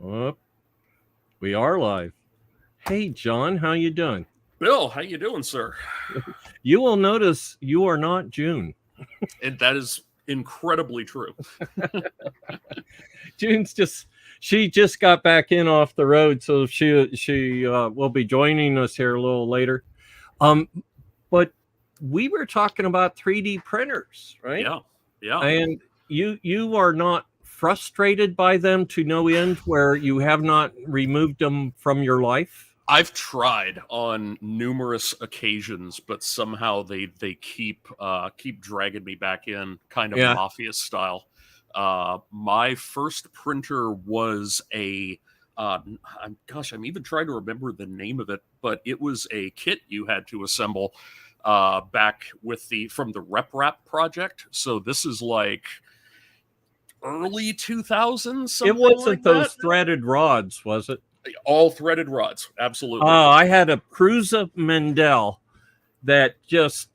Oh, we are live. Hey, John, how you doing? Bill, how you doing, sir? You will notice you are not June. And that is incredibly true. She just got back in off the road, so she will be joining us here a little later. But we were talking about 3D printers, right? Yeah. And you are not frustrated by them to no end, where you have not removed them from your life? I've tried on numerous occasions, but somehow they keep dragging me back in, kind of mafia style. My first printer was I'm even trying to remember the name of it, but it was a kit you had to assemble back from the RepRap project. So this is like early 2000s. It wasn't those threaded rods, was it? All threaded rods, absolutely. Oh, I had a Prusa Mendel that just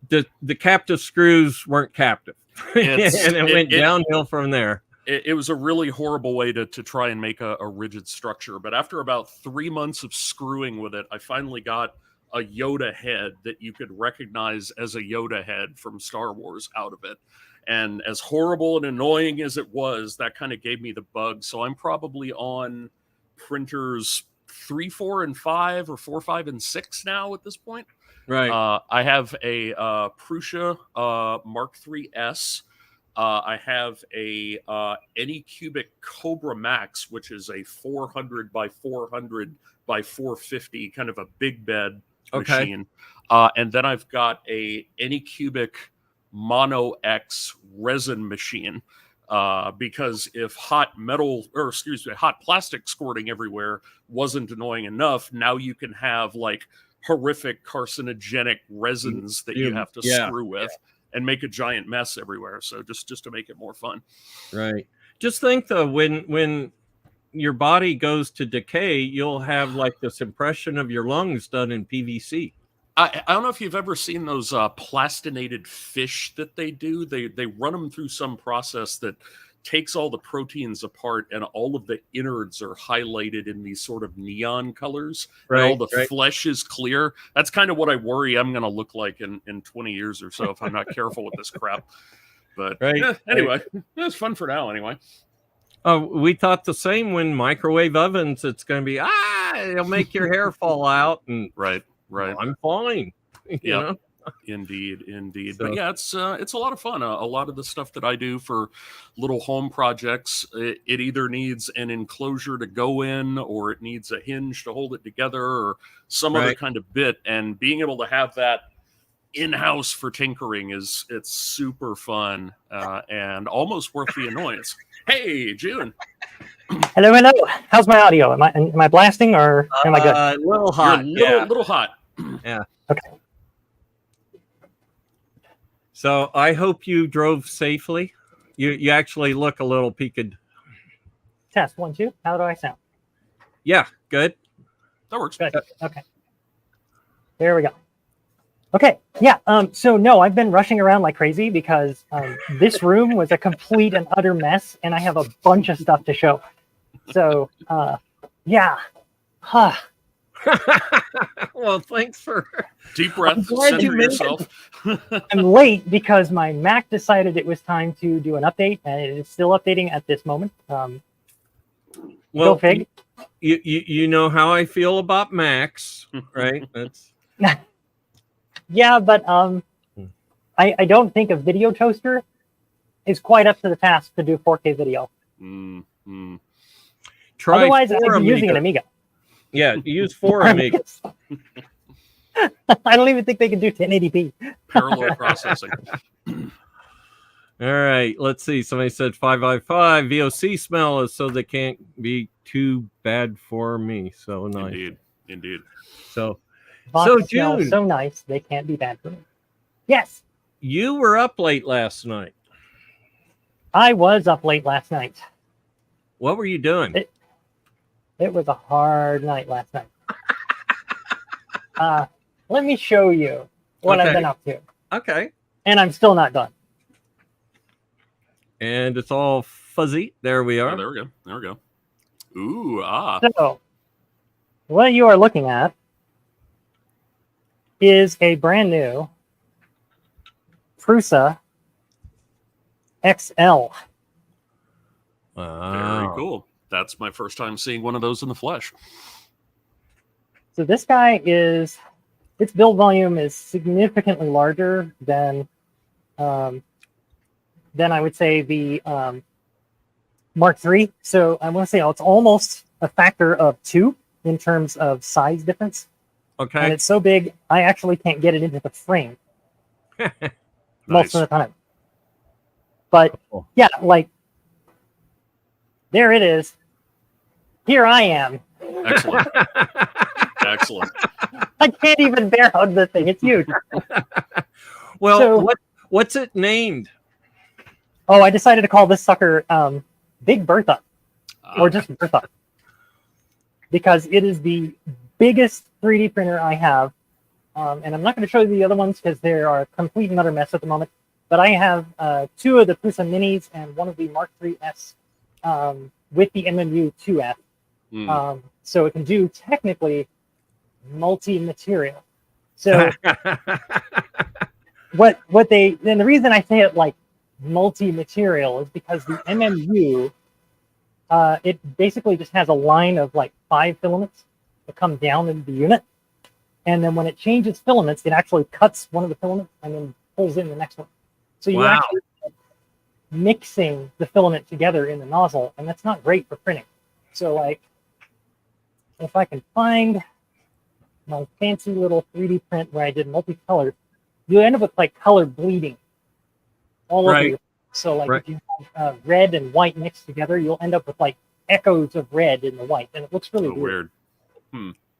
the captive screws weren't captive, and it went downhill from there. It was a really horrible way to try and make a rigid structure. But after about 3 months of screwing with it, I finally got a Yoda head that you could recognize as a Yoda head from Star Wars out of it. And as horrible and annoying as it was, that kind of gave me the bug. So I'm probably on printers 3, 4, and 5, or 4, 5, and 6 now at this point. Right. I have a Prusa Mark III S. I have a Anycubic Cobra Max, which is a 400 by 400 by 450, kind of a big bed machine. And then I've got a Anycubic Mono X resin machine. Because if hot plastic squirting everywhere wasn't annoying enough, now you can have like horrific carcinogenic resins that you have to screw with and make a giant mess everywhere. So just to make it more fun. Right. Just think though, when your body goes to decay, you'll have like this impression of your lungs done in PVC. I don't know if you've ever seen those plastinated fish that they do. They run them through some process that takes all the proteins apart, and all of the innards are highlighted in these sort of neon colors. Right, and all the flesh is clear. That's kind of what I worry I'm going to look like in 20 years or so if I'm not careful with this crap. But anyway, it's fun for now anyway. We thought the same when microwave ovens. It's going to be, it'll make your hair fall out. And Right. Well, I'm fine. You know? Indeed. So, but yeah, it's a lot of fun. A lot of the stuff that I do for little home projects, it either needs an enclosure to go in, or it needs a hinge to hold it together, or some other kind of bit. And being able to have that in-house for tinkering it's super fun and almost worth the annoyance. Hey, June. Hello. How's my audio? Am I blasting, or am I good? A little hot. Little hot. Yeah. Okay. So I hope you drove safely. You actually look a little peaked. Test 1, 2. How do I sound? Yeah, good. That works. Good. Okay. There we go. Okay. Yeah. So no, I've been rushing around like crazy because this room was a complete and utter mess, and I have a bunch of stuff to show. So yeah. Huh. Well, thanks for deep breath. Center yourself. I'm late because my Mac decided it was time to do an update, and it is still updating at this moment. Well, go fig. You know how I feel about Macs, right? That's yeah, but I don't think a video toaster is quite up to the task to do 4K video. Otherwise, I'd be using an Amiga. Yeah, use 4 Amigas. I don't even think they can do 1080p. Parallel processing. All right, let's see. Somebody said 5x5 VOC smell is so they can't be too bad for me. So nice. Indeed. So June, so nice they can't be bad for me. Yes. You were up late last night. I was up late last night. What were you doing? It was a hard night last night. Let me show you what I've been up to. Okay. And I'm still not done. And it's all fuzzy. There we are. Oh, there we go. Ooh, ah. So, what you are looking at is a brand new Prusa XL. Very cool. That's my first time seeing one of those in the flesh. So this guy is, its build volume is significantly larger than I would say the Mark III. So I want to say it's almost a factor of 2 in terms of size difference. Okay. And it's so big, I actually can't get it into the frame most of the time. But yeah, like, there it is. Here I am. Excellent. Excellent. I can't even bear hug the thing. It's huge. Well, So- what's it named? Oh, I decided to call this sucker Big Bertha, or just Bertha, because it is the biggest 3D printer I have. And I'm not going to show you the other ones because they are a complete and utter mess at the moment. But I have 2 of the Prusa Minis and 1 of the Mark III's with the MMU 2F. So it can do technically multi-material. So what they, and the reason I say it like multi-material is because the MMU, it basically just has a line of like 5 filaments that come down into the unit. And then when it changes filaments, it actually cuts one of the filaments and then pulls in the next one. So you're actually mixing the filament together in the nozzle, and that's not great for printing. So like, if I can find my fancy little 3D print where I did multicolored, you end up with like color bleeding all over you. So like if you have red and white mixed together, you'll end up with like echoes of red in the white, and it looks really weird.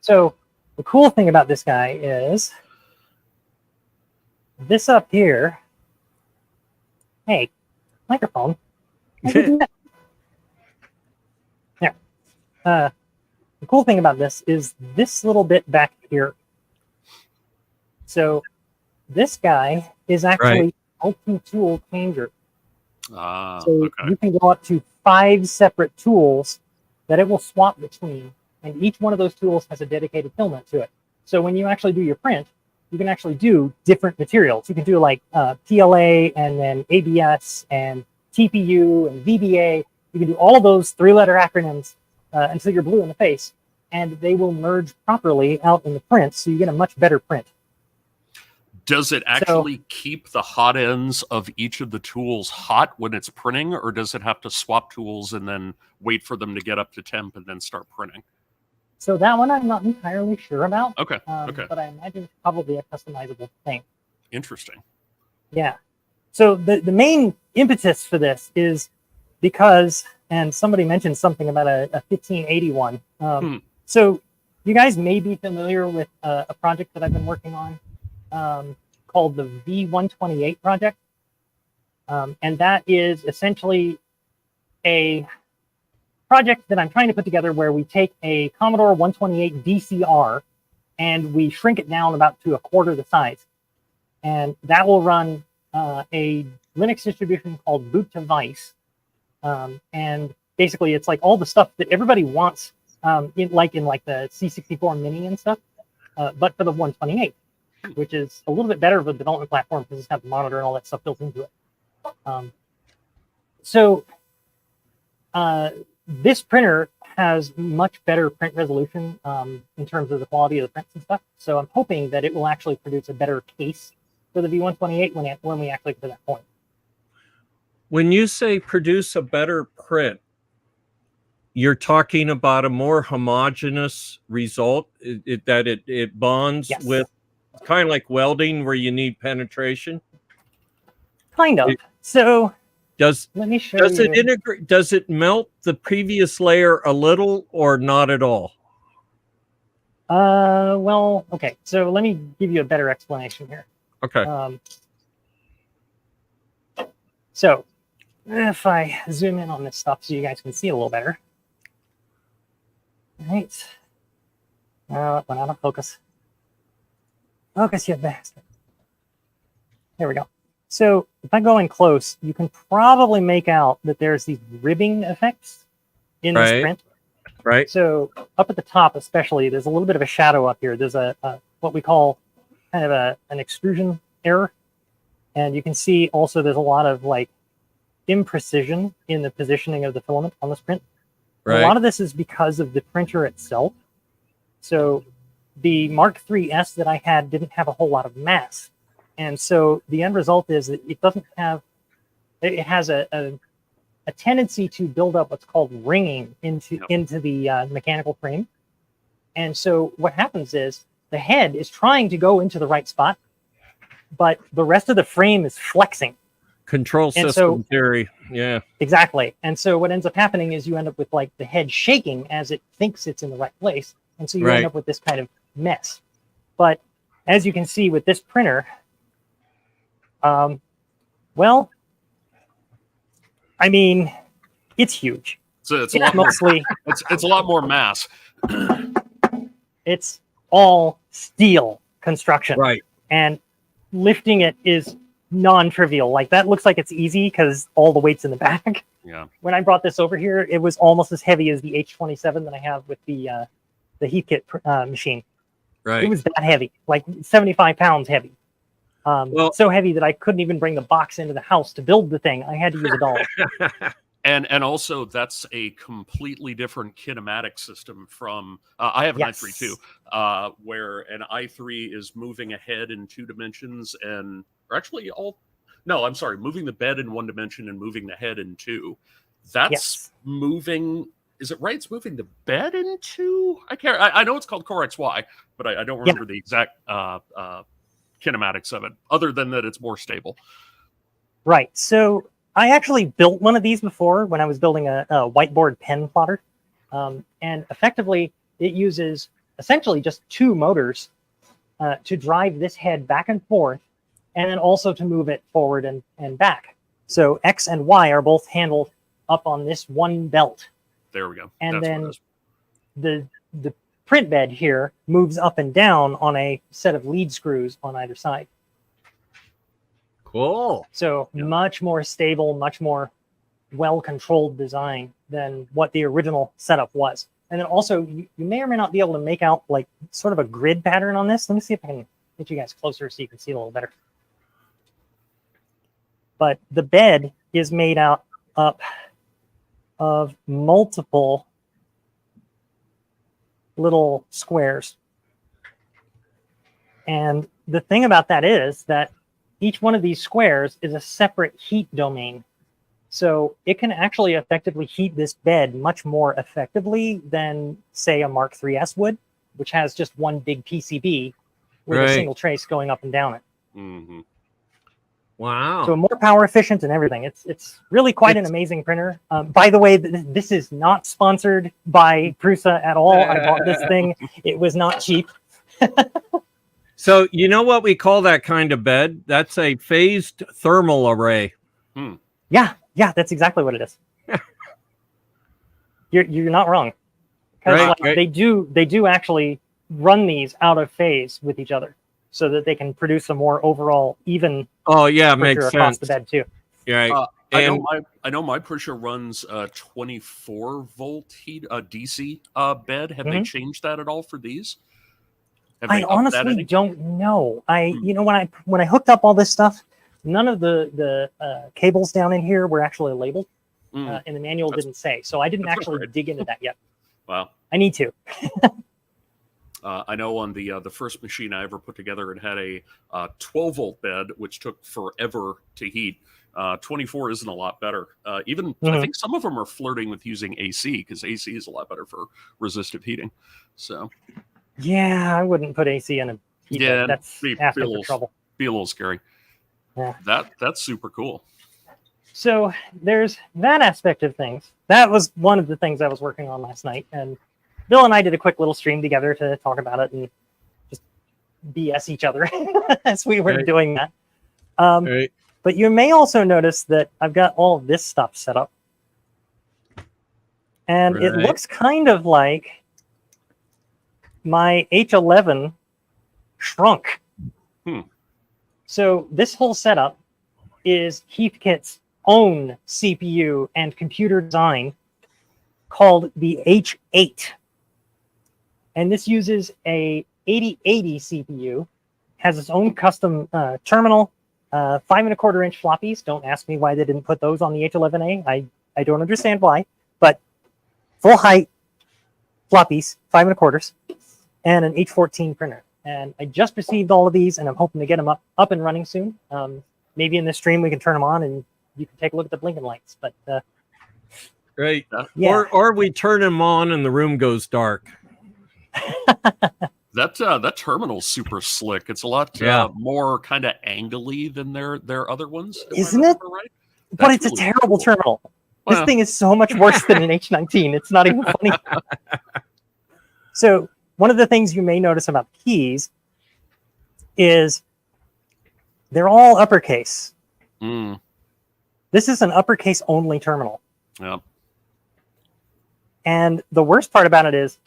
So the cool thing about this guy is this up here. Hey, microphone. There. The cool thing about this is this little bit back here. So this guy is actually a multi-tool changer. So you can go up to 5 separate tools that it will swap between, and each one of those tools has a dedicated filament to it. So when you actually do your print, you can actually do different materials. You can do like PLA and then ABS and TPU and VBA. You can do all of those 3-letter acronyms until you're blue in the face, and they will merge properly out in the print, so you get a much better print. Does it actually keep the hot ends of each of the tools hot when it's printing, or does it have to swap tools and then wait for them to get up to temp and then start printing? So that one I'm not entirely sure about. Okay. But I imagine it's probably a customizable thing. Interesting. Yeah. So the main impetus for this is because, and somebody mentioned something about a 1581. So you guys may be familiar with a project that I've been working on called the V128 project. And that is essentially a project that I'm trying to put together where we take a Commodore 128 VCR and we shrink it down about to a quarter the size. And that will run a Linux distribution called Boot to Vice. And basically it's like all the stuff that everybody wants in the C64 Mini and stuff, but for the 128, which is a little bit better of a development platform because it's got the monitor and all that stuff built into it. This printer has much better print resolution in terms of the quality of the prints and stuff. So I'm hoping that it will actually produce a better case for the V128 when we actually get to that point. When you say produce a better print, you're talking about a more homogeneous result, that it bonds with, kind of like welding where you need penetration? Kind of. So let me show you. It integrate? Does it melt the previous layer a little or not at all? Well, okay. So let me give you a better explanation here. Okay. So if I zoom in on this stuff so you guys can see a little better. All right. It went out of focus. Focus, you bastard. There we go. So if I go in close, you can probably make out that there's these ribbing effects in this print. Right. So up at the top, especially, there's a little bit of a shadow up here. There's a what we call kind of an extrusion error. And you can see also there's a lot of like imprecision in the positioning of the filament on this print. Right. A lot of this is because of the printer itself. So the Mark III's that I had didn't have a whole lot of mass. And so the end result is that it doesn't have, it has a tendency to build up what's called ringing into the mechanical frame. And so what happens is the head is trying to go into the right spot, but the rest of the frame is flexing. Control system theory. Yeah. Exactly. And so what ends up happening is you end up with like the head shaking as it thinks it's in the right place. And so you end up with this kind of mess. But as you can see with this printer, well, I mean, it's huge. So it's a lot mostly more, it's a lot more mass. It's all steel construction. Right. And lifting it is non-trivial. Like that looks like it's easy because all the weight's in the back. Yeah. When I brought this over here, it was almost as heavy as the H27 that I have with the Heathkit machine. Right. It was that heavy, like 75 pounds heavy. So heavy that I couldn't even bring the box into the house to build the thing. I had to use a dollar. And also that's a completely different kinematic system from I have an i3 too, where an i3 is moving ahead in 2 dimensions and or actually moving the bed in 1 dimension and moving the head in 2. That's moving. Is it right? It's moving the bed in 2. I know it's called Core XY, but I don't remember the exact kinematics of it, other than that it's more stable. Right. So I actually built one of these before when I was building a whiteboard pen plotter. And effectively, it uses essentially just 2 motors to drive this head back and forth, and then also to move it forward and back. So X and Y are both handled up on this one belt. There we go. And then the print bed here moves up and down on a set of lead screws on either side. Cool. So much more stable, much more well-controlled design than what the original setup was. And then also, you may or may not be able to make out like sort of a grid pattern on this. Let me see if I can get you guys closer so you can see it a little better. But the bed is made up of multiple little squares. And the thing about that is that each one of these squares is a separate heat domain. So it can actually effectively heat this bed much more effectively than, say, a Mark III's would, which has just one big PCB with a single trace going up and down it. Mm-hmm. Wow. So more power efficient and everything. It's really quite an amazing printer. By the way, this is not sponsored by Prusa at all. I bought this thing. It was not cheap. So you know what we call that kind of bed? That's a phased thermal array. Yeah, that's exactly what it is. You're not wrong. Because they do actually run these out of phase with each other, so that they can produce a more overall even. Oh yeah, makes across sense. the bed too. Yeah, I know my Prusa runs a 24 volt heat DC bed. Have they changed that at all for these? I honestly don't know. You know, when I hooked up all this stuff, none of the cables down in here were actually labeled, and the manual didn't say. So I didn't actually dig into that yet. Wow. I need to. I know on the first machine I ever put together, it had a 12 volt bed, which took forever to heat. 24 isn't a lot better. I think some of them are flirting with using AC, because AC is a lot better for resistive heating. So. Yeah, I wouldn't put AC in a heat bed. That's after the trouble. Be a little scary. Yeah. That's super cool. So there's that aspect of things. That was one of the things I was working on last night, and Bill and I did a quick little stream together to talk about it and just BS each other as we were doing that. But you may also notice that I've got all of this stuff set up, and it looks kind of like my H11 shrunk. So this whole setup is Heathkit's own CPU and computer design called the H8. And this uses a 8080 CPU, has its own custom terminal, 5.25-inch floppies. Don't ask me why they didn't put those on the H11A. I don't understand why, but full height floppies, 5.25, and an H14 printer. And I just received all of these, and I'm hoping to get them up and running soon. Maybe in this stream we can turn them on, and you can take a look at the blinking lights. But Great. yeah. Or we turn them on and the room goes dark. That terminal's super slick. It's a lot more kind of angly than their other ones. Isn't it? Right? But it's really a terrible cool. terminal. Well, this thing is so much worse than an H19. It's not even funny. So one of the things you may notice about keys is they're all uppercase. This is an uppercase only terminal. Yeah. And the worst part about it is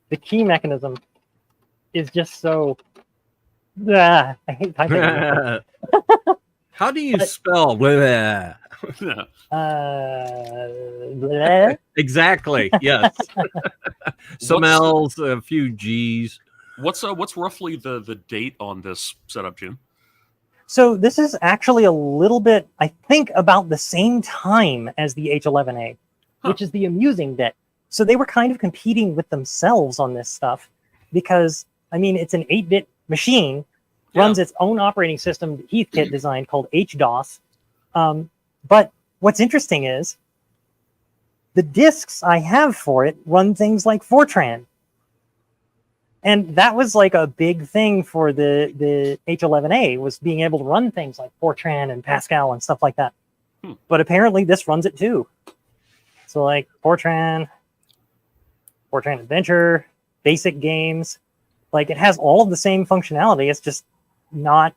the key mechanism is just so. I hate typing. How do you spell? Bleh. Bleh. Exactly. Yes. Some L's, a few G's. What's roughly the date on this setup, Jim? So this is actually a little bit, I think, about the same time as the H11A, which is the amusing bit. So they were kind of competing with themselves on this stuff because, I mean, it's an 8-bit machine, runs its own operating system that Heathkit designed called HDOS. But what's interesting is the disks I have for it run things like Fortran. And that was like a big thing for the H11A, was being able to run things like Fortran and Pascal and stuff like that. But apparently this runs it too. So like Fortran Adventure, basic games, like it has all of the same functionality. It's just not.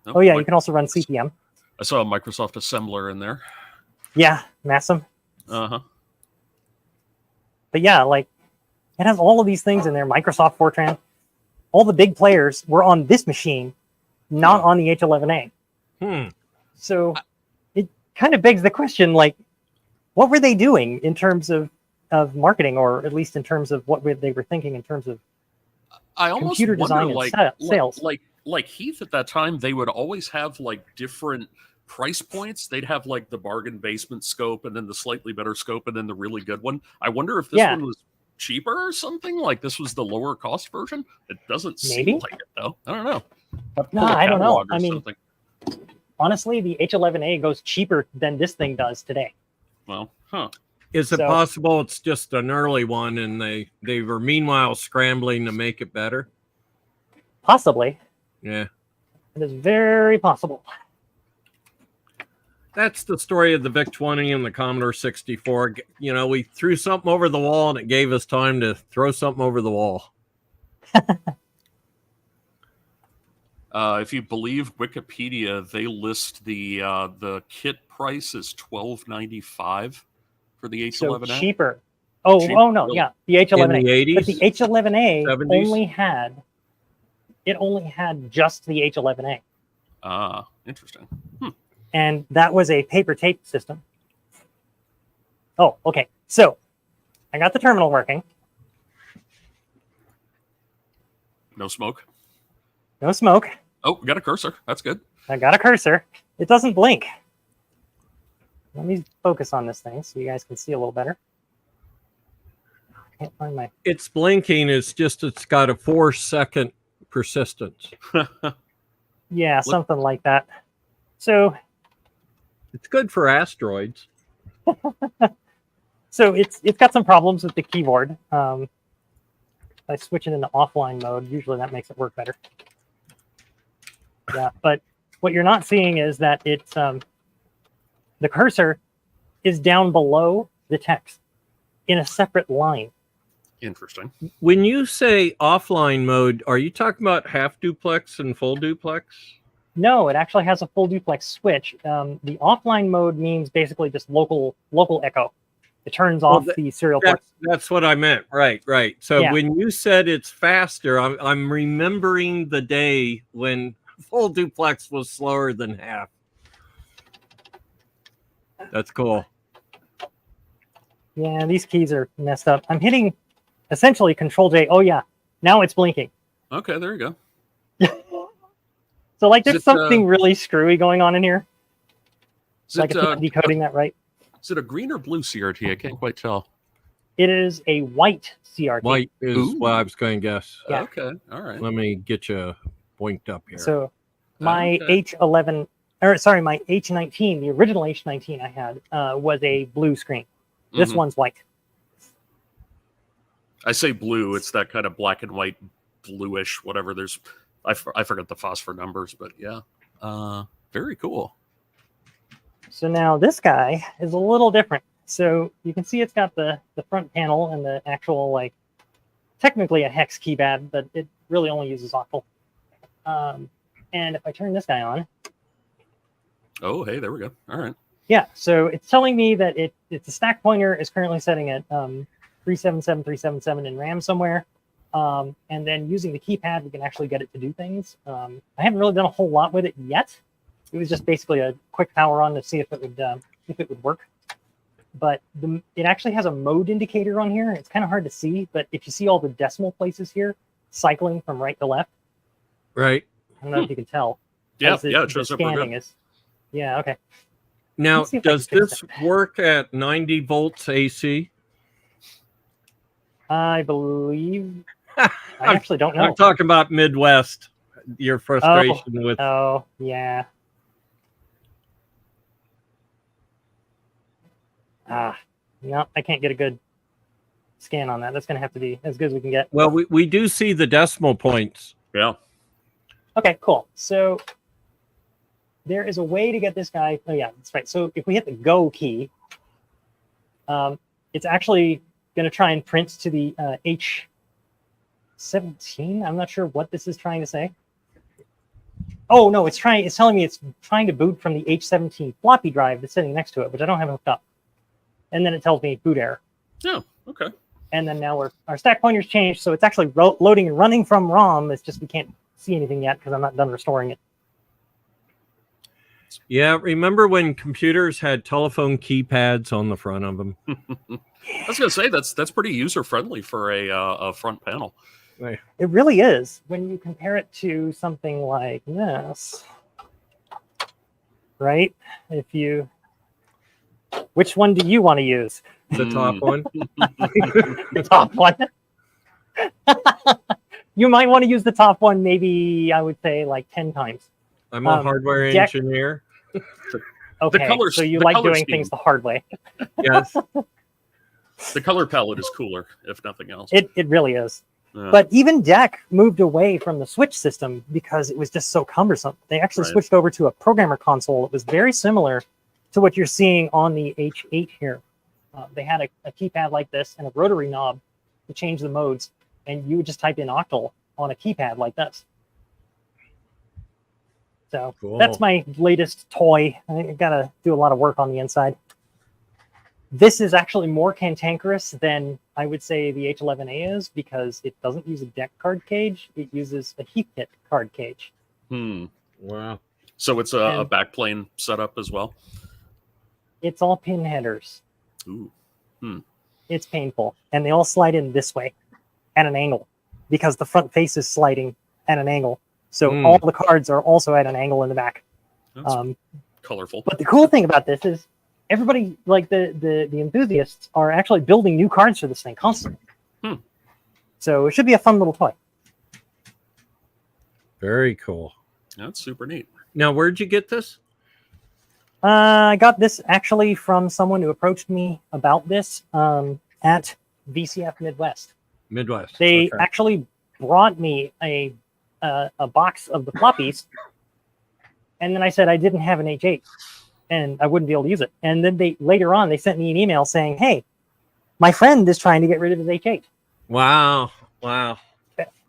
Oh yeah, you can also run CPM. I saw a Microsoft assembler in there. Yeah, Massam. Uh-huh. But yeah, like it has all of these things in there. Microsoft Fortran. All the big players were on this machine, not on the H11A. So it kind of begs the question, like, what were they doing in terms of marketing, or at least in terms of what they were thinking in terms of computer design and sales? Like Heath at that time, they would always have like different price points. They'd have like the bargain basement scope, and then the slightly better scope, and then the really good one. I wonder if this one was cheaper or something. Like this was the lower cost version. It doesn't seem like it though. I don't know. No, I don't know. I mean, honestly, the H11A goes cheaper than this thing does today. Well, Is it possible it's just an early one and they were meanwhile scrambling to make it better? Possibly. Yeah. It is very possible. That's the story of the VIC-20 and the Commodore 64. You know, we threw something over the wall and it gave us time to throw something over the wall. If you believe Wikipedia, they list the kit price as $12.95 for the H11A. So cheaper. Oh no, really? Yeah, the H11A. In the 80s? But the H11A 70s? only had just the H11A. Ah, interesting. And that was a paper tape system. Oh, okay. So I got the terminal working. No smoke. No smoke. Oh, we got a cursor. That's good. I got a cursor. It doesn't blink. Let me focus on this thing so you guys can see a little better. I can't find my... It's blinking. It's just it's got a 4-second persistence. Yeah, something like that. So it's good for asteroids. So it's got some problems with the keyboard. If I switch it into offline mode, usually that makes it work better. Yeah, but what you're not seeing is that it's the cursor is down below the text in a separate line. Interesting. When you say offline mode, are you talking about half duplex and full duplex? No, it actually has a full duplex switch. The offline mode means basically just local echo. It turns off the serial ports. That's what I meant. Right. So when you said it's faster, I'm remembering the day when full duplex was slower than half. That's cool. Yeah, these keys are messed up. I'm hitting essentially Control J. Oh yeah, now it's blinking. Okay, there you go. So like, Is there's it, something really screwy going on in here. Is Like it, it's not decoding that right. is it a green or blue CRT? I can't quite tell. It is a white CRT. White is Ooh. what I was going to guess. Yeah. Okay, all right. Let me get you pointed up here. So my Okay. H11, or sorry, my H19, the original H19 I had was a blue screen. This Mhm. one's white. I say blue. It's that kind of black and white, bluish, whatever. There's, I forgot the phosphor numbers, but yeah, very cool. So now this guy is a little different. So you can see it's got the front panel and the actual, like, technically a hex keypad, but it really only uses octal. And if I turn this guy on, Oh, hey, there we go. All right. yeah, so it's telling me that it's a stack pointer is currently setting at 377 in RAM somewhere. And then using the keypad, we can actually get it to do things. I haven't really done a whole lot with it yet. It was just basically a quick power on to see if it would work. But it actually has a mode indicator on here. It's kind of hard to see, but if you see all the decimal places here, cycling from right to left, Right. I don't know if you can tell. Yeah, as yeah, it shows up real scanning good. is. Yeah, okay. Now, Let's see if I does can fix this that. work at 90 volts AC? I believe. I actually don't know. I'm talking about Midwest. Your frustration with. Oh, yeah. No, I can't get a good scan on that. That's going to have to be as good as we can get. Well, we do see the decimal points. Yeah. Okay, cool. So there is a way to get this guy. Oh, yeah, that's right. So if we hit the go key, it's actually going to try and print to the H17. I'm not sure what this is trying to say. Oh, no, it's telling me it's trying to boot from the H17 floppy drive that's sitting next to it, which I don't have hooked up. And then it tells me boot error. Oh, okay. And then now our stack pointer's changed, so it's actually loading and running from ROM. It's just we can't see anything yet because I'm not done restoring it. Yeah, remember when computers had telephone keypads on the front of them? I was gonna say that's pretty user friendly for a front panel. Right. It really is when you compare it to something like this, right? Which one do you want to use? The top one. The top one. You might want to use the top one, maybe I would say like 10 times. I'm a hardware Jack- engineer. Okay, color- so you the like color doing scheme. things the hard way. Yes. The color palette is cooler, if nothing else. It really is. Yeah. But even DEC moved away from the Switch system because it was just so cumbersome. They actually Right. switched over to a programmer console. It was very similar to what you're seeing on the H8 here. They had a keypad like this and a rotary knob to change the modes, and you would just type in octal on a keypad like this. So Cool. that's my latest toy. I got to do a lot of work on the inside. This is actually more cantankerous than I would say the H11A is because it doesn't use a DEC card cage. It uses a Heathkit card cage. Wow. So it's a And- backplane setup as well. It's all pin headers. Ooh. It's painful. And they all slide in this way at an angle because the front face is sliding at an angle. So Hmm. all the cards are also at an angle in the back. That's Um, colorful. but the cool thing about this is everybody, like the enthusiasts, are actually building new cards for this thing constantly. So it should be a fun little toy. Very cool. That's super neat. Now, where'd you get this? I got this actually from someone who approached me about this at VCF Midwest. Midwest. They Okay. actually brought me a box of the floppies, and then I said I didn't have an H8, and I wouldn't be able to use it. And then later on they sent me an email saying, "Hey, my friend is trying to get rid of his H8." Wow. Wow.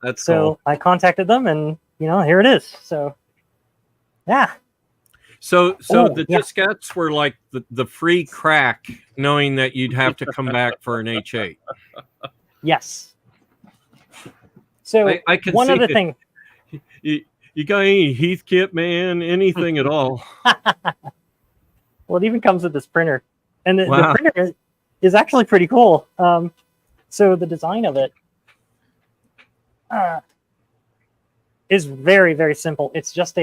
That's So cool. I contacted them, and here it is. So yeah, So Oh, the yeah. diskettes were like the free crack, knowing that you'd have to come back for an H8. yes. So I can one see other it. thing. You got any Heathkit, man? Anything at all? Well, it even comes with this printer, and the Wow. printer is actually pretty cool. So the design of it is very, very simple. It's just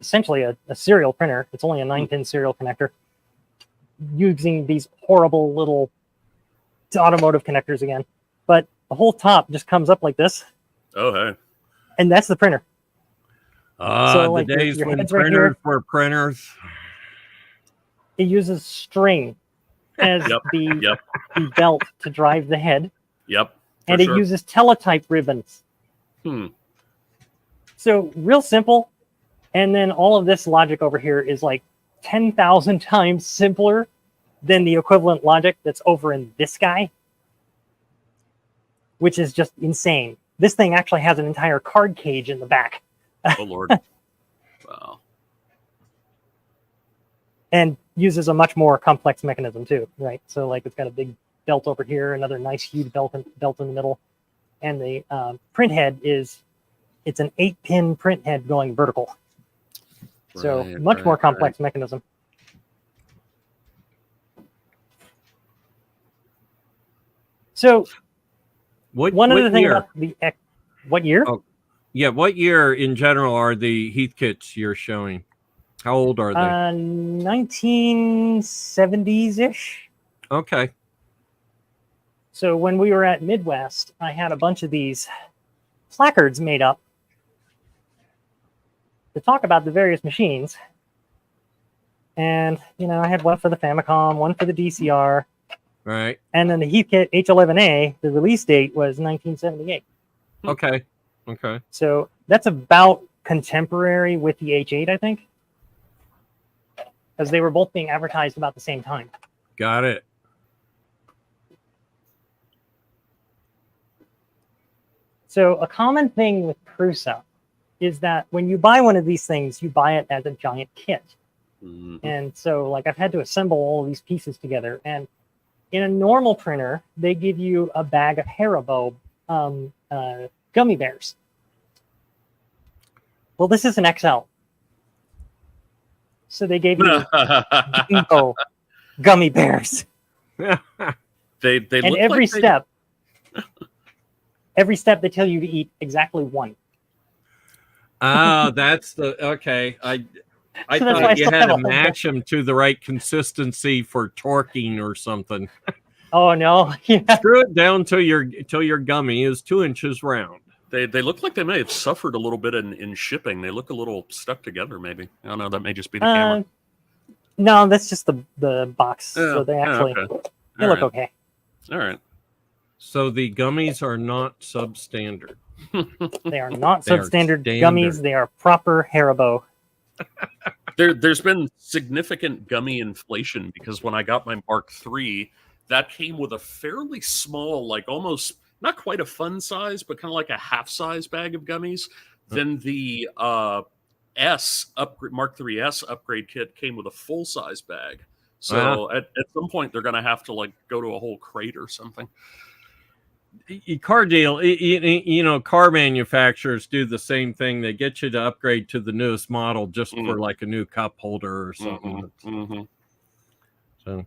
essentially a serial printer. It's only a 9-pin serial connector using these horrible little automotive connectors again. But the whole top just comes up like this. Oh, hey. And that's the printer. So, like, the days when printers were printers. It uses string as the belt to drive the head. Yep. And it uses teletype ribbons. So real simple. And then all of this logic over here is like 10,000 times simpler than the equivalent logic that's over in this guy, which is just insane. This thing actually has an entire card cage in the back. Oh, Lord. Wow. And uses a much more complex mechanism too, right? So like it's got a big belt over here, another nice huge belt in the middle. And the print head it's an 8-pin print head going vertical. So much more complex mechanism. So one other thing about the what year? Oh, yeah, what year in general are the Heath kits you're showing? How old are they? 1970s-ish. Okay. So when we were at Midwest, I had a bunch of these placards made up to talk about the various machines. And, you know, I had one for the Famicom, one for the DCR. Right. And then the Heathkit H11A, the release date was 1978. Okay. Okay. So that's about contemporary with the H8, I think. Because they were both being advertised about the same time. Got it. So a common thing with Prusa is that when you buy one of these things, you buy it as a giant kit. And so like I've had to assemble all of these pieces together. And in a normal printer, they give you a bag of Haribo gummy bears. Well, this is an XL. So they gave you Jumbo gummy bears. they and look every like step, every step they tell you to eat exactly one. Oh, that's the okay. I So thought you had to match them to the right consistency for torquing or something. Oh no! Yeah. Screw it down till your gummy is 2 inches round. They look like they may have suffered a little bit in shipping. They look a little stuck together, maybe. I don't know. That may just be the camera. No, that's just the box. So they actually they look okay. All right. So the gummies are not substandard. They are not substandard gummies. They are proper Haribo. There's been significant gummy inflation because when I got my Mark III, that came with a fairly small, like almost not quite a fun size, but kind of like a half size bag of gummies. Then the Mark III S upgrade kit came with a full size bag. So at some point they're going to have to like go to a whole crate or something. Car deal, you know, car manufacturers do the same thing. They get you to upgrade to the newest model just for like a new cup holder or something. So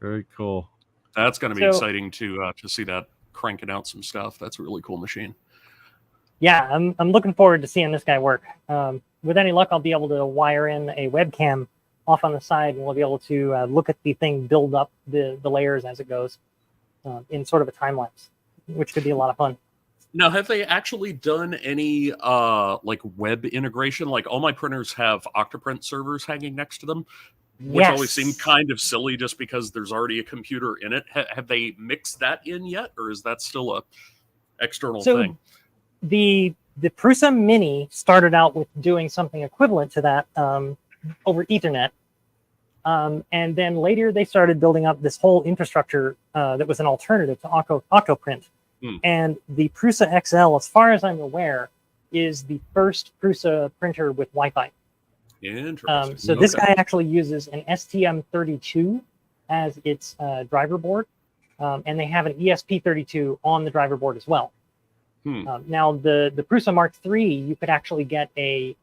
very cool. That's going to be exciting to see that cranking out some stuff. That's a really cool machine. Yeah, I'm looking forward to seeing this guy work. With any luck, I'll be able to wire in a webcam off on the side, and we'll be able to look at the thing build up the layers as it goes in sort of a time lapse, which could be a lot of fun. Now, have they actually done any like web integration? Like all my printers have Octoprint servers hanging next to them, which always seemed kind of silly just because there's already a computer in it. Have they mixed that in yet, or is that still a external thing? The Prusa Mini started out with doing something equivalent to that over Ethernet. And then later they started building up this whole infrastructure that was an alternative to Octoprint. And the Prusa XL, as far as I'm aware, is the first Prusa printer with Wi-Fi. Interesting. So this guy actually uses an STM32 as its driver board. And they have an ESP32 on the driver board as well. Now, the Prusa Mark III, you could actually get a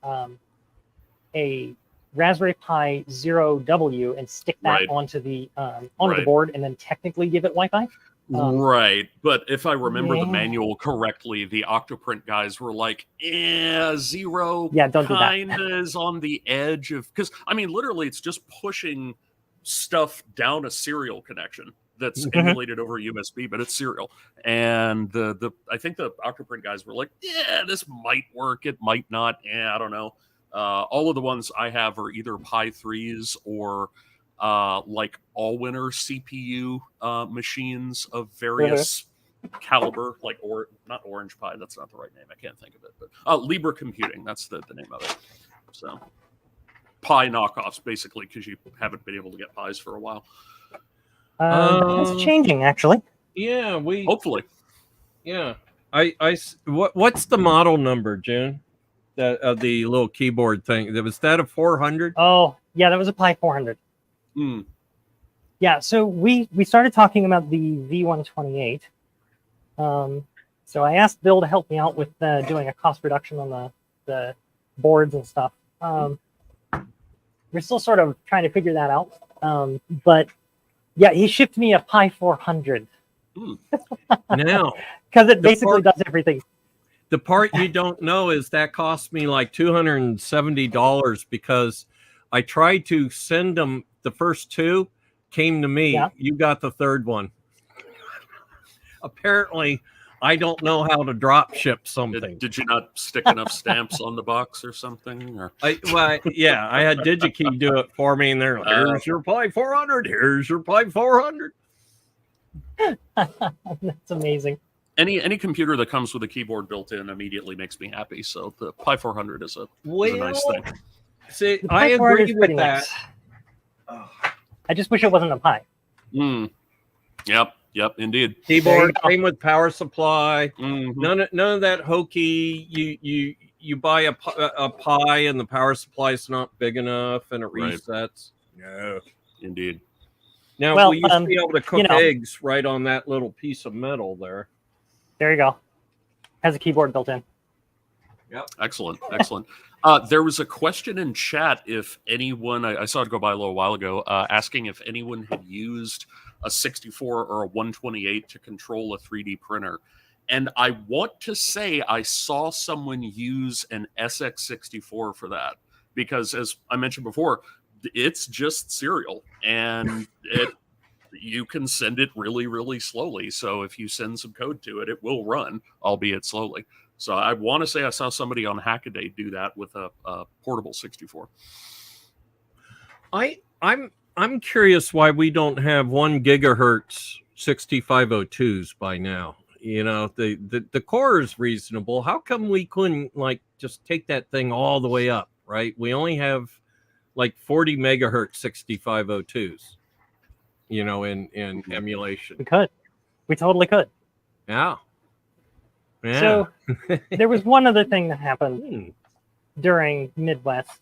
Raspberry Pi 0W and stick that Right. onto the the Right. board and then technically give it Wi-Fi. Right, but if I remember the yeah. manual correctly, the Octoprint guys were like, zero Yeah, don't do that. kind of is on the edge of, because I mean, literally, it's just pushing stuff down a serial connection that's Mhm. emulated over USB, but it's serial. And I think the Octoprint guys were like, yeah, this might work, it might not. I don't know. All of the ones I have are either Pi 3s or like Allwinner CPU machines of various caliber, like not Orange Pi, that's not the right name, I can't think of it, but Libra Computing, that's the name of it. So Pi knockoffs, basically, because you haven't been able to get Pis for a while. That's changing, actually. Yeah, Hopefully. Yeah, what's the model number, June? That of the little keyboard thing. Was that a 400? Oh, yeah, that was a Pi 400. Hmm. Yeah, so we started talking about the V128. So I asked Bill to help me out with doing a cost reduction on the boards and stuff. We're still sort of trying to figure that out. But yeah, he shipped me a Pi 400. Now, because it basically does everything. The part you don't know is that cost me like $270 because I tried to send them. The first two came to me. Yeah. You got the third one. Apparently, I don't know how to drop ship something. Did you not stick enough stamps on the box or something? Or? I had DigiKey do it for me, and they're like, here's your Pi 400. Here's your Pi 400. That's amazing. Any computer that comes with a keyboard built in immediately makes me happy. So the Pi 400 is a nice thing. See, The I Pi 400 agree is with pretty that. nice. I just wish it wasn't a Pi. Yep, indeed. Keyboard came with power supply. Mm-hmm. None of that hokey. You buy a Pi and the power supply's not big enough and it resets. No, indeed. Now we used to be able to cook eggs right on that little piece of metal there. There you go. Has a keyboard built in. Yep. Excellent. There was a question in chat if anyone, I saw it go by a little while ago, asking if anyone had used a 64 or a 128 to control a 3D printer. And I want to say I saw someone use an SX64 for that because, as I mentioned before, it's just serial and you can send it really, really slowly. So if you send some code to it, it will run, albeit slowly. So I want to say I saw somebody on Hackaday do that with a portable 64. I'm curious why we don't have 1 gigahertz 6502s by now. You know, the core is reasonable. How come we couldn't just take that thing all the way up? Right? We only have like 40 megahertz 6502s. You know, in emulation. We totally could. Yeah. So there was one other thing that happened during Midwest.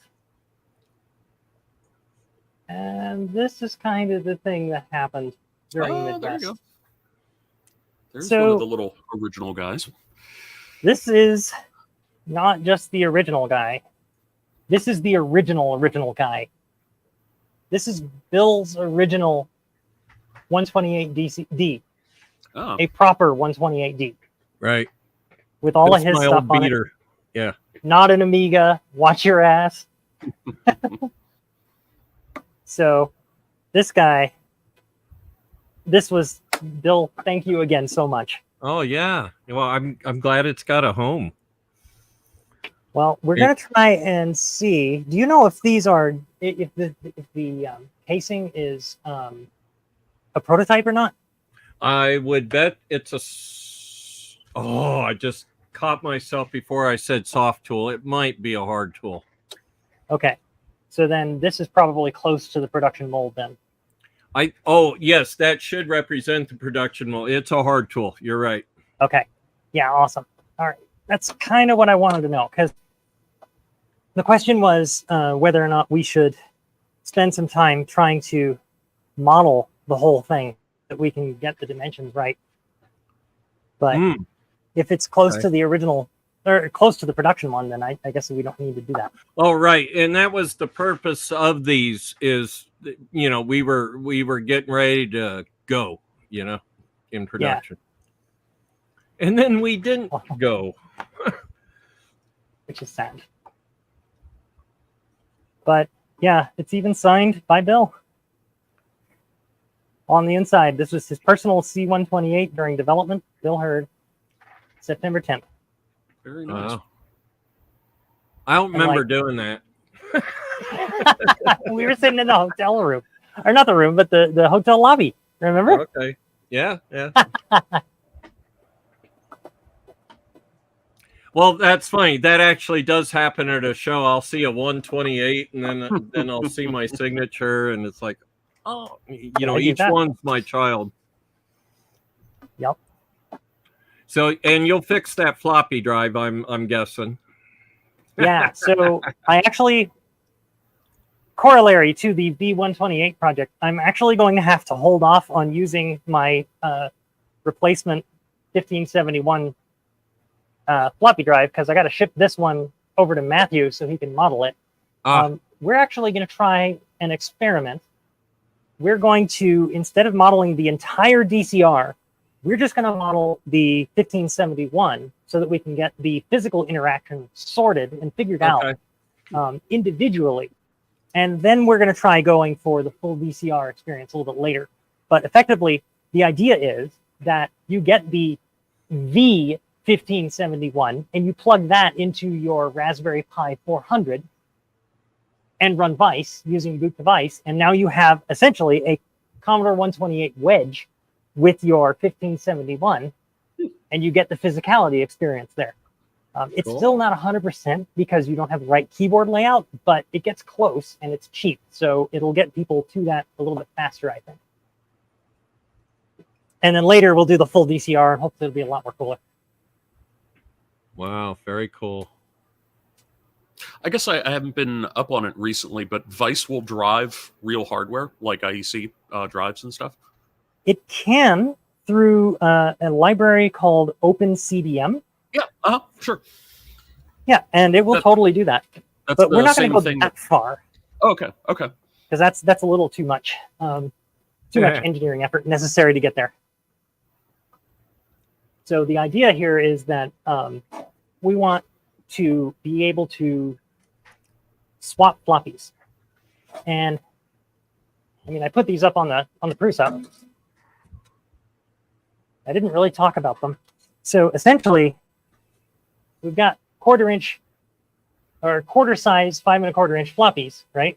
And this is kind of the thing that happened during Midwest. There you go. There's one of the little original guys. This is not just the original guy. This is the original guy. This is Bill's original 128D. Oh. A proper 128D. Right. With all of his stuff on beater. it. Yeah. Not an Amiga. Watch your ass. So this guy, this was Bill, thank you again so much. Oh yeah. Well, I'm glad it's got a home. Well, we're gonna try and see. Do you know if these are if the casing is a prototype or not? I would bet it's I just caught myself before I said soft tool. It might be a hard tool. Okay. So then this is probably close to the production mold then. Yes, that should represent the production mold. It's a hard tool. You're right. Okay. Yeah, awesome. All right. That's kind of what I wanted to know, because the question was whether or not we should spend some time trying to model the whole thing that we can get the dimensions right. But if it's close to the original or close to the production one, then I guess we don't need to do that. Oh, right. And that was the purpose of these is, we were getting ready to go, in production. Yeah. And then we didn't go. Which is sad. But yeah, it's even signed by Bill. On the inside, this was his personal C-128 during development. Bill Hurd, September 10th. Very nice. Wow. I don't remember doing that. We were sitting in the hotel room, or not the room, but the hotel lobby. Remember? Okay. Yeah. Well, that's funny. That actually does happen at a show. I'll see a 128, and then I'll see my signature, and it's like, oh, each one's my child. Yep. So, and you'll fix that floppy drive, I'm guessing. Yeah. So I actually, corollary to the V128 project, I'm actually going to have to hold off on using my replacement 1571 floppy drive because I got to ship this one over to Matthew so he can model it. We're actually going to try an experiment. We're going to, instead of modeling the entire DCR, we're just going to model the 1571 so that we can get the physical interaction sorted and figured out individually. And then we're going to try going for the full VCR experience a little bit later. But effectively, the idea is that you get the V1571 and you plug that into your Raspberry Pi 400 and run Vice using boot device. And now you have essentially a Commodore 128 wedge with your 1571 and you get the physicality experience there. It's still not 100% because you don't have the right keyboard layout, but it gets close and it's cheap. So it'll get people to that a little bit faster, I think. And then later we'll do the full DCR and hopefully it'll be a lot more cooler. Wow, very cool. I guess I haven't been up on it recently, but Vice will drive real hardware like IEC drives and stuff. It can through a library called OpenCDM. Yeah, sure. Yeah, and it will totally do that. But we're not going to go that far. Okay. Because that's a little too much. Much engineering effort necessary to get there. So the idea here is that we want to be able to swap floppies. And I mean, I put these up on the Prusa. I didn't really talk about them. So essentially, we've got quarter size 5 1/4 inch floppies, right?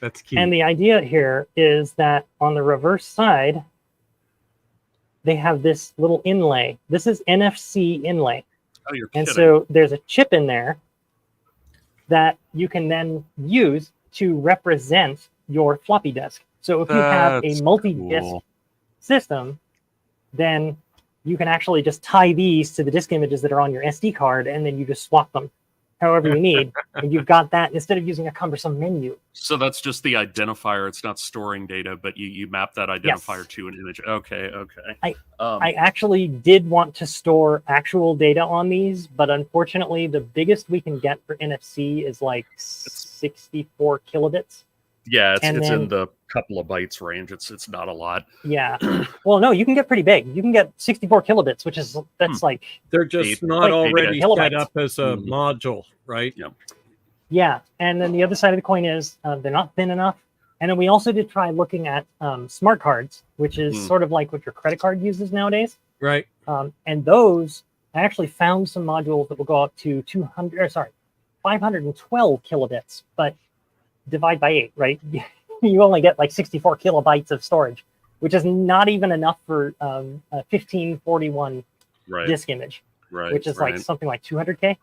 That's cute. And the idea here is that on the reverse side, they have this little inlay. This is NFC inlay. Oh, you're kidding. And so there's a chip in there that you can then use to represent your floppy disk. So if you have a multi-disk system, then you can actually just tie these to the disk images that are on your SD card, and then you just swap them however you need. And you've got that instead of using a cumbersome menu. So that's just the identifier. It's not storing data, but you map that identifier to an image. Okay. I actually did want to store actual data on these, but unfortunately, the biggest we can get for NFC is like 64 kilobits. Yeah, it's in the couple of bytes range. It's not a lot. Yeah. Well, no, you can get pretty big. You can get 64 kilobits, which is like they're just not already set up as a module, right? Yeah. Yeah, and then the other side of the coin is they're not thin enough. And then we also did try looking at smart cards, which is sort of like what your credit card uses nowadays. Right. And those, I actually found some modules that will go up to 512 kilobits, but divide by 8, right? You only get like 64 kilobytes of storage, which is not even enough for a 1541 disk image, which is like something like 200K.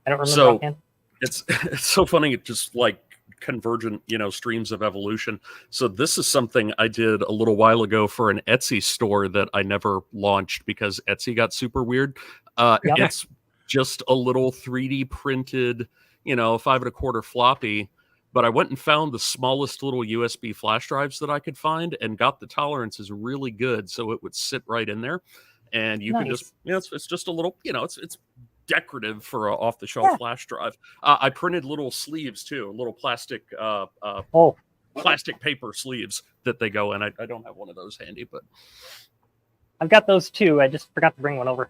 I don't remember offhand. It's so funny. It's just like convergent, streams of evolution. So this is something I did a little while ago for an Etsy store that I never launched because Etsy got super weird. It's just a little 3D printed, 5 1/4 floppy. But I went and found the smallest little USB flash drives that I could find and got the tolerances really good so it would sit right in there. and you can Nice. just, it's just a little, it's decorative for a off-the-shelf flash drive. I printed little sleeves too, little plastic plastic paper sleeves that they go in. I don't have one of those handy, but I've got those too. I just forgot to bring one over.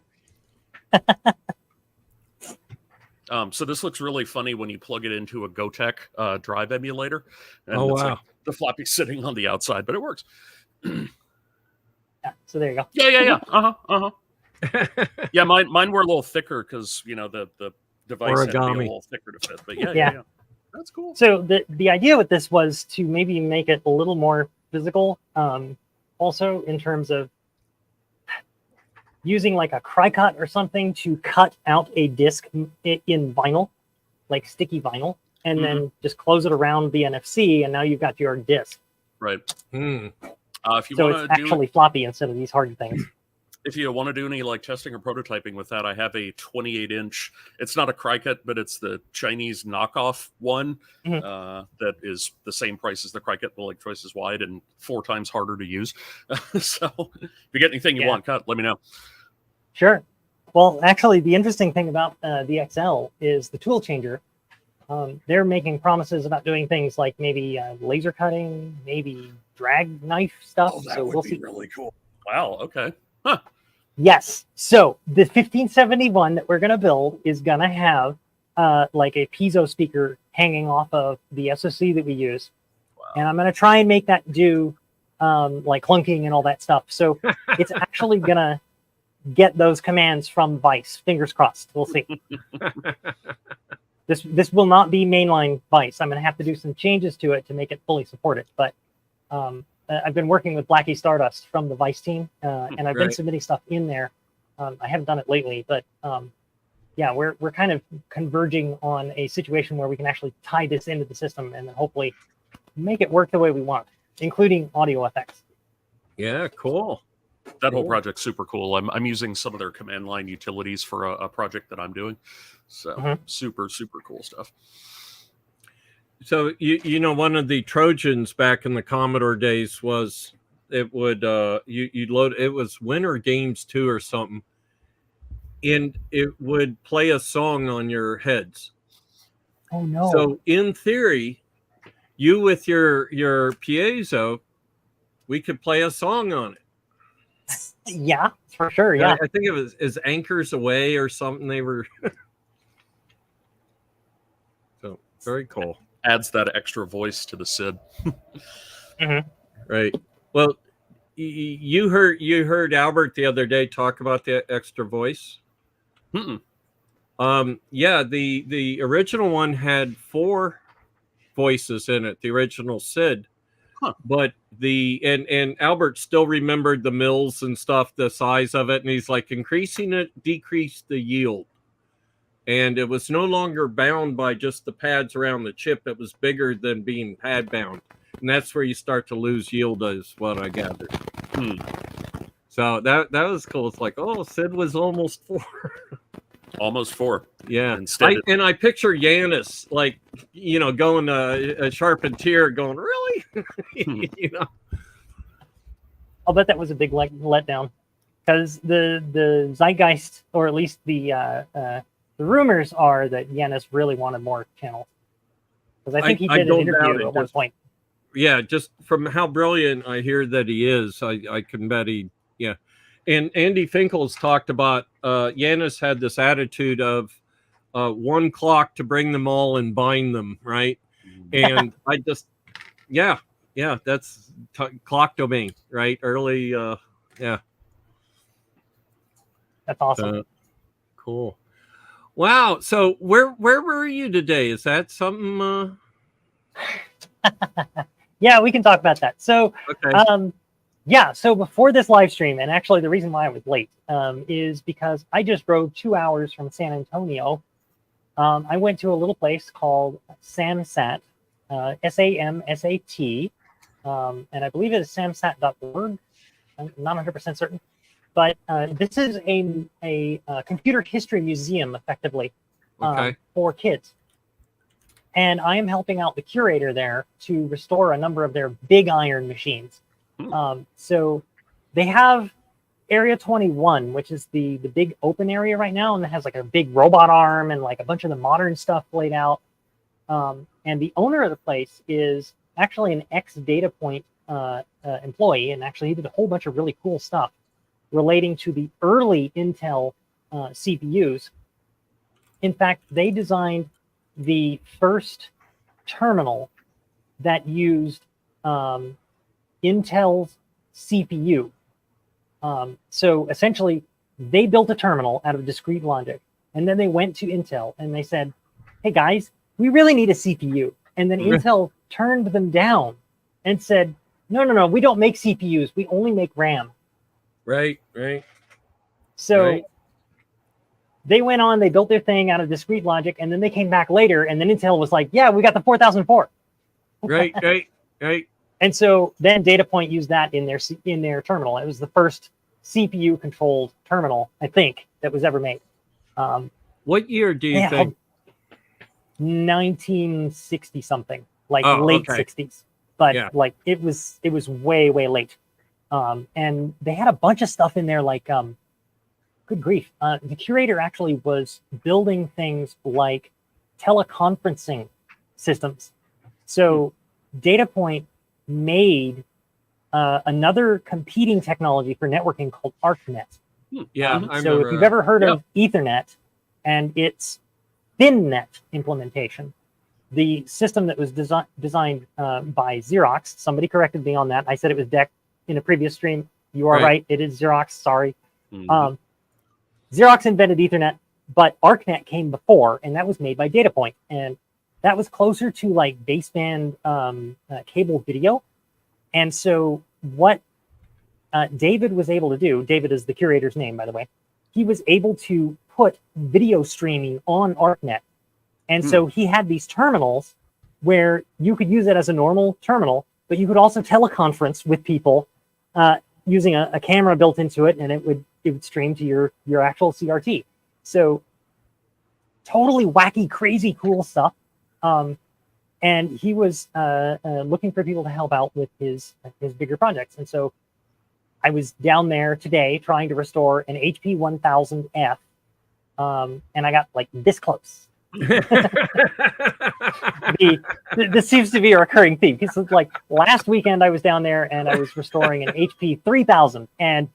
So this looks really funny when you plug it into a Gotek drive emulator. And Oh, it's wow. like the floppy sitting on the outside, but it works. Yeah, so there you go. Yeah. Yeah, mine were a little thicker because the device had to be a Origami. little thicker to fit. But yeah. Yeah. That's cool. So the idea with this was to maybe make it a little more physical. Also in terms of using like a Cricut or something to cut out a disc in vinyl, like sticky vinyl, and then just close it around the NFC, and now you've got your disc. Right. Hmm. If you So want it's to do actually floppy instead of these hard things. if you want to do any like testing or prototyping with that, I have a 28-inch. It's not a Cricut, but it's the Chinese knockoff one that is the same price as the Cricut, but like twice as wide and 4 times harder to use. So if you get anything you want cut, let me know. Sure. Well, actually, the interesting thing about the XL is the tool changer. They're making promises about doing things like maybe laser cutting, maybe drag knife stuff. Oh, that so would we'll be see. really cool. Wow. Okay. Huh. Yes. So the 1571 that we're going to build is going to have like a piezo speaker hanging off of the SoC that we use. Wow. And I'm going to try and make that do like clunking and all that stuff. So it's actually going to get those commands from Vice. Fingers crossed. We'll see. This will not be mainline Vice. I'm going to have to do some changes to it to make it fully supported. But I've been working with Blackie Stardust from the Vice team, and I've been submitting stuff in there. I haven't done it lately, but yeah, we're kind of converging on a situation where we can actually tie this into the system and then hopefully make it work the way we want, including audio effects. Yeah, cool. That whole project's super cool. I'm using some of their command line utilities for a project that I'm doing. So super, super cool stuff. So you know, one of the Trojans back in the Commodore days was it would you'd load, it was Winter Games 2 or something, and it would play a song on your heads. Oh no. So in theory, you with your piezo, we could play a song on it. Yeah, for sure. Yeah. I think it was is Anchors Away or something. They were so very cool. Adds that extra voice to the SID. Right. Well, you heard Albert the other day talk about the extra voice. Yeah, the original one had 4 voices in it, the original SID. But and Albert still remembered the mills and stuff, the size of it, and he's like, increasing it decreased the yield. And it was no longer bound by just the pads around the chip. It was bigger than being pad bound. And that's where you start to lose yield, is what I gathered. So that was cool. It's like, oh, SID was almost 4. Almost 4. Yeah. Instead I picture Yanis, like, you know, going a sharpened tear going, really? You know? I'll bet that was a big letdown, because the zeitgeist, or at least the rumors are that Yanis really wanted more channels. Because I think he did an interview at one point. Yeah, just from how brilliant I hear that he is, I can bet he, yeah. And Andy Finkel's talked about Yanis had this attitude of 1 clock to bring them all and bind them, right? And I just, yeah, that's clock domain, right? Early, yeah. That's awesome. Cool. Wow. So where were you today? Is that something? Yeah, we can talk about that. So, okay. Yeah, so before this live stream, and actually the reason why I was late is because I just rode 2 hours from San Antonio. I went to a little place called SAMSAT, SAMSAT, and I believe it is samsat.org. I'm not 100% certain. But this is a computer history museum, effectively, for kids. And I am helping out the curator there to restore a number of their big iron machines. So they have Area 21, which is the big open area right now, and it has like a big robot arm and like a bunch of the modern stuff laid out. And the owner of the place is actually an ex-Data Point employee, and actually he did a whole bunch of really cool stuff relating to the early Intel CPUs. In fact, they designed the first terminal that used Intel's CPU. So essentially, they built a terminal out of discrete logic, and then they went to Intel and they said, "Hey guys, we really need a CPU." And then Intel turned them down and said, "No, we don't make CPUs. We only make RAM." Right. So they went on, they built their thing out of discrete logic, and then they came back later, and then Intel was like, "Yeah, we got the 4004." Right. And so then Data Point used that in their terminal. It was the first CPU controlled terminal, I think, that was ever made. What year do you think? 1960 something, like late 60s. But like it was way late. And they had a bunch of stuff in there, like good grief. The curator actually was building things like teleconferencing systems. So Data Point made another competing technology for networking called ArcNet. Yeah. So if you've ever heard of Ethernet and its ThinNet implementation, the system that was designed by Xerox, somebody corrected me on that. I said it was DEC in a previous stream. You are right. It is Xerox. Sorry. Xerox invented Ethernet, but ArcNet came before, and that was made by Data Point. And that was closer to like baseband cable video. And so what David was able to do, David is the curator's name, by the way, he was able to put video streaming on ArcNet. And so he had these terminals where you could use it as a normal terminal, but you could also teleconference with people using a camera built into it, and it would stream to your actual CRT. So totally wacky, crazy, cool stuff. And he was looking for people to help out with his bigger projects. And so I was down there today trying to restore an HP 1000F, and I got like this close. This seems to be a recurring theme, because like last weekend I was down there and I was restoring an HP 3000, and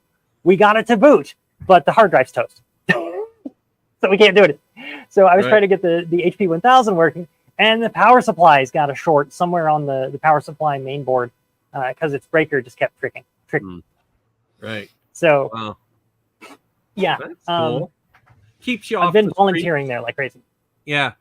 we got it to boot, but the hard drive's toast. So we can't do it. So I was trying to get the HP 1000 working, and the power supply's got a short somewhere on the power supply main board because its breaker just kept tricking. Right. So, yeah. That's cool. Keeps you off I've been the volunteering streets. there like crazy. Yeah.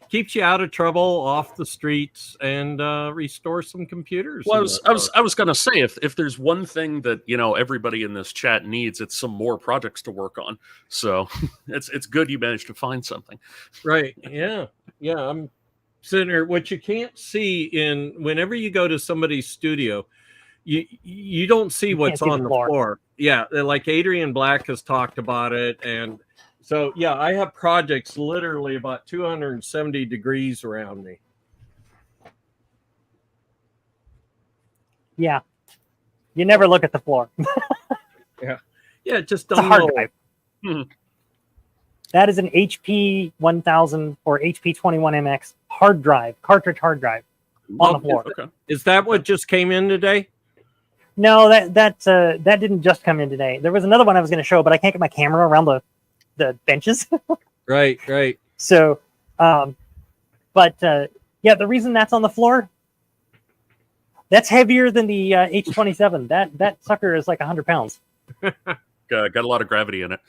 Keeps you out of trouble, off the streets, and restore some computers. Well, I was going to say, if there's one thing that, everybody in this chat needs, it's some more projects to work on. So it's good you managed to find something. Right. Yeah. I'm sitting here. What you can't see whenever you go to somebody's studio, you don't see what's on the floor. Yeah. Like Adrian Black has talked about it. And so, yeah, I have projects literally about 270 degrees around me. Yeah. You never look at the floor. Yeah, just it's a hard drive. That is an HP 1000 or HP 21MX hard drive, cartridge hard drive on the floor. Is that what just came in today? No, that didn't just come in today. There was another one I was going to show, but I can't get my camera around the benches. Right. So, but yeah, the reason that's on the floor, that's heavier than the H27. That sucker is like 100 pounds. Got a lot of gravity in it.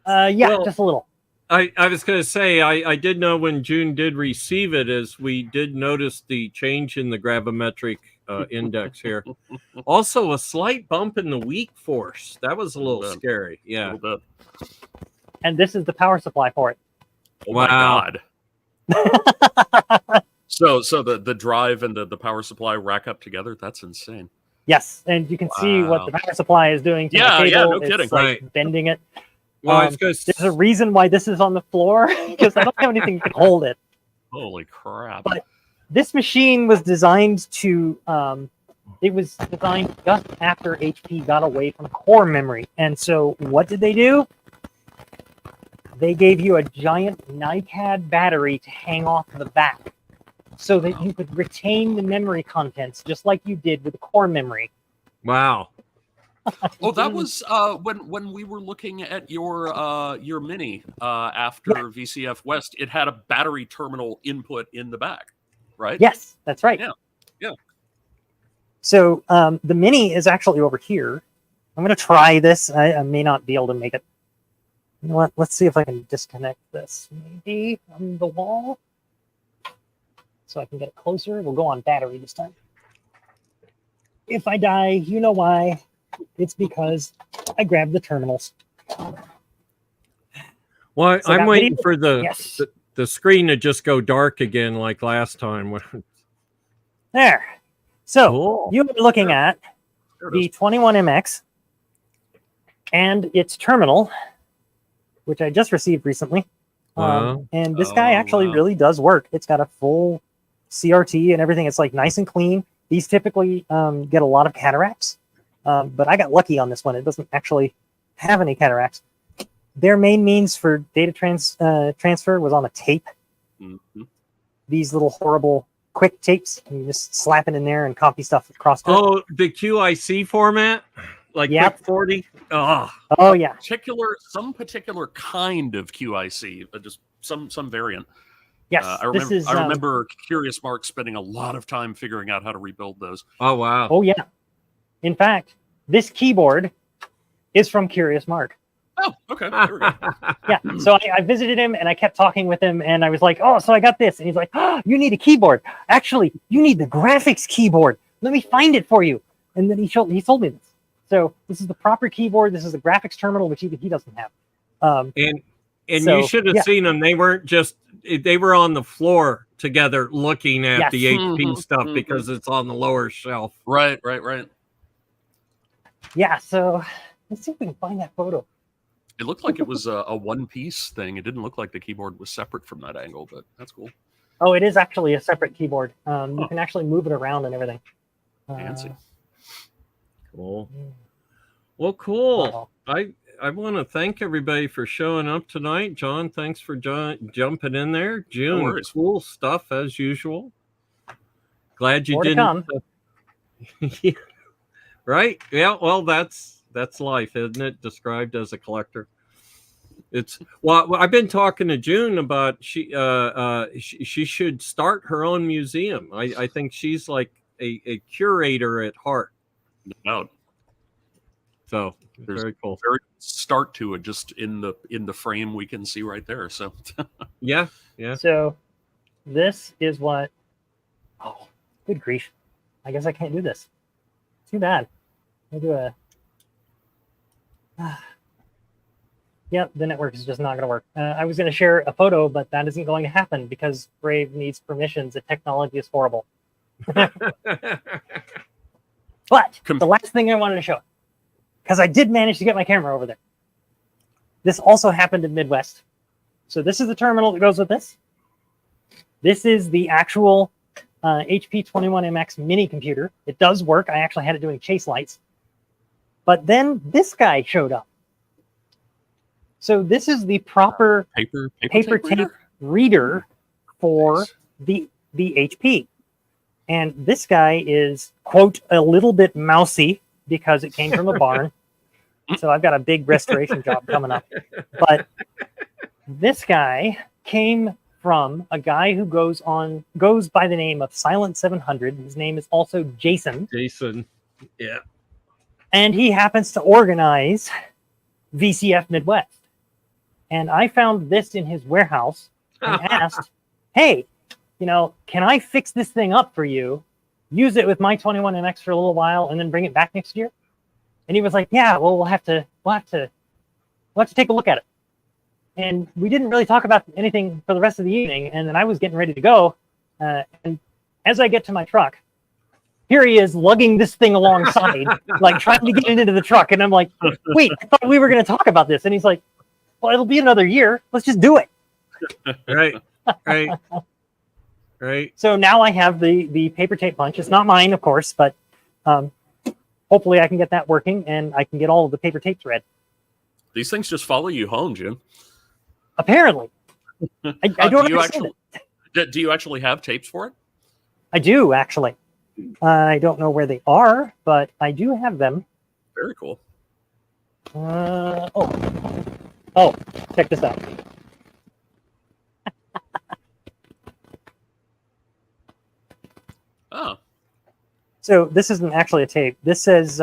Yeah, well, just a little. I was going to say, I did know when June did receive it, as we did notice the change in the gravimetric index here. Also, a slight bump in the weak force. That was a little scary. Yeah. And this is the power supply for it. Oh my God. So the drive and the power supply rack up together. That's insane. Yes, and you can see what the power supply is doing to the cable. Yeah, no it's kidding. Like bending it. Well, there's a reason why this is on the floor, because I don't have anything that can hold it. Holy crap. But this machine was designed to It was designed just after HP got away from core memory. And so what did they do? They gave you a giant NiCad battery to hang off the back so that you could retain the memory contents just like you did with the core memory. Wow. Oh, that was when we were looking at your Mini after VCF West. It had a battery terminal input in the back, right? Yes, that's right. Yeah. So the Mini is actually over here. I'm going to try this. I may not be able to make it. You know what? Let's see if I can disconnect this maybe from the wall so I can get it closer. We'll go on battery this time. If I die, you know why. It's because I grabbed the terminals. Well, So I'm that waiting video- for Yes. the screen to just go dark again like last time. There. So Cool. you're looking at There it the is. 21MX and its terminal, which I just received recently. Wow. And this guy actually wow. really does work. It's got a full CRT and everything. It's like nice and clean. These typically get a lot of cataracts, but I got lucky on this one. It doesn't actually have any cataracts. Their main means for data transfer was on a tape. Mhm. These little horrible quick tapes, and you just slap it in there and copy stuff across to it. Oh, the QIC format? Like Yep. Quick 40? Oh, Oh yeah. Some particular kind of QIC, just some variant. Yes. I remember. This is. I remember Curious Mark spending a lot of time figuring out how to rebuild those. oh wow. Oh yeah. In fact, this keyboard is from Curious Mark. Oh, okay. There we go. Yeah. So I visited him and I kept talking with him and I was like, oh, so I got this. And he's like, oh, you need a keyboard. Actually, you need the graphics keyboard. Let me find it for you. And then he told me this. So this is the proper keyboard. This is the graphics terminal, which even he doesn't have. And So, you should have yeah. seen them. They weren't just, they were on the floor together looking at Yes. the HP Mhm, stuff mhm. because it's on the lower shelf. Right. Yeah. So let's see if we can find that photo. It looked like it was a one-piece thing. It didn't look like the keyboard was separate from that angle, but that's cool. Oh, it is actually a separate keyboard. You Huh. can actually move it around and everything. Fancy. Cool. Well, cool. Uh-oh. I want to thank everybody for showing up tonight. John, thanks for jumping in there. June, worries. cool stuff as usual. Glad you More to didn't. come. Yeah. Right? Yeah. Well, that's life, isn't it? Described as a collector. It's well. I've been talking to June about she should start her own museum. I think she's like a curator at heart. No doubt. So There's very cool. Very start to it, just in the frame we can see right there. So Yeah. So this is what. Oh, good grief! I guess I can't do this. Too bad. I'll do a. Yep, the network is just not going to work. I was going to share a photo, but that isn't going to happen because Brave needs permissions. The technology is horrible. But the last thing I wanted to show, because I did manage to get my camera over there. This also happened in Midwest. So this is the terminal that goes with this. This is the actual HP 21MX mini computer. It does work. I actually had it doing chase lights. But then this guy showed up. So this is the proper paper tape reader for the HP. And this guy is, quote, a little bit mousy because it came from a barn. So I've got a big restoration job coming up. But this guy came from a guy who goes by the name of Silent 700. His name is also Jason. Jason. Yeah. And he happens to organize VCF Midwest. And I found this in his warehouse and asked, hey, can I fix this thing up for you, use it with my 21MX for a little while, and then bring it back next year? And he was like, yeah, well, we'll have to take a look at it. And we didn't really talk about anything for the rest of the evening. And then I was getting ready to go. And as I get to my truck, here he is lugging this thing alongside, like trying to get it into the truck. And I'm like, wait, I thought we were going to talk about this. And he's like, well, it'll be another year. Let's just do it. Right. So now I have the paper tape punch. It's not mine, of course, but Hopefully I can get that working and I can get all of the paper tapes read. These things just follow you home, Jim. Apparently. I don't understand it. Do you actually have tapes for it? I do, actually. I don't know where they are, but I do have them. Very cool. Oh, check this out. Oh. So this isn't actually a tape. This says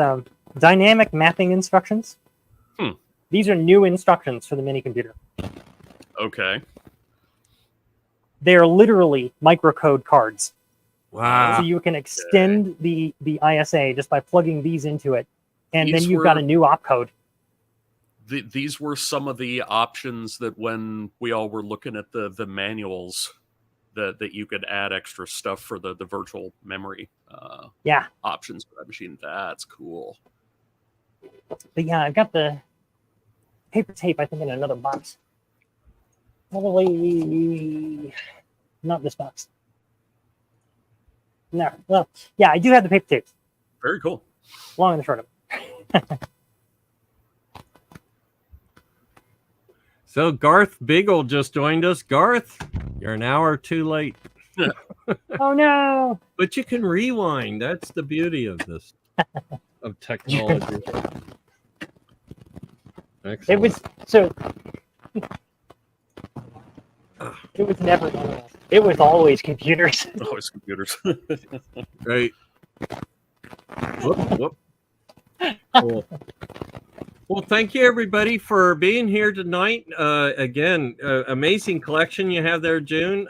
dynamic mapping instructions. These are new instructions for the mini computer. Okay. They are literally microcode cards. Wow. So you can extend the ISA just by plugging these into it. And then you've got a new opcode. These were some of the options that when we all were looking at the manuals that you could add extra stuff for the virtual memory options for that machine. That's cool. But yeah, I've got the paper tape, I think, in another box. Probably not this box. No. Well, yeah, I do have the paper tapes. Very cool. Long and the short of it. So Garth Beagle just joined us. Garth, you're an hour too late. Oh no! But you can rewind. That's the beauty of this, of technology. Excellent. It was so. It was never internet. It was always computers. Always computers. Right. Whoop. Cool. Well, thank you everybody for being here tonight. Again, amazing collection you have there, June.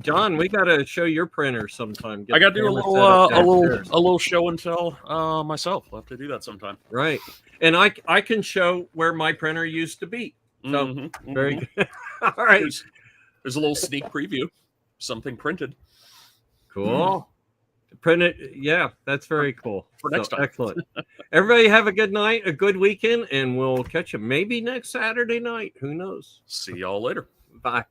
John, we got to show your printer sometime. I got to do a little show and tell myself. I'll have to do that sometime. Right, and I can show where my printer used to be. So very good. All right. There's a little sneak preview. Something printed. Cool. Print it. Yeah, that's very cool. For next time. Excellent. Everybody have a good night, a good weekend, and we'll catch you maybe next Saturday night. Who knows? See y'all later. Bye.